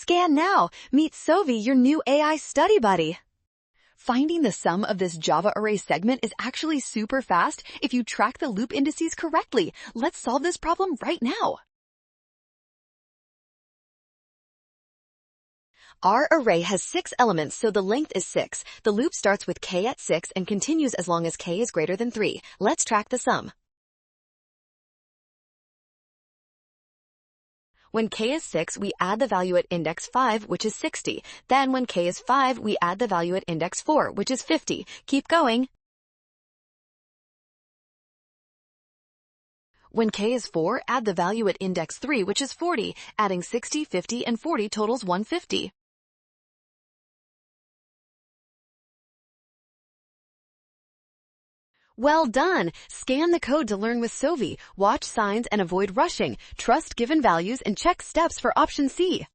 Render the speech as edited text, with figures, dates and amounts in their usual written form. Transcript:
Scan now. Meet Sovi, your new AI study buddy. Finding the sum of this Java array segment is actually super fast if you track the loop indices correctly. Let's solve this problem right now. Our array has 6 elements, so the length is 6. The loop starts with k at 6 and continues as long as k is greater than 3. Let's track the sum. When k is 6, we add the value at index 5, which is 60. Then when k is 5, we add the value at index 4, which is 50. Keep going. When k is 4, add the value at index 3, which is 40. Adding 60, 50, and 40 totals 150. Well done! Scan the code to learn with Sovi. Watch signs and avoid rushing. Trust given values and check steps for option C.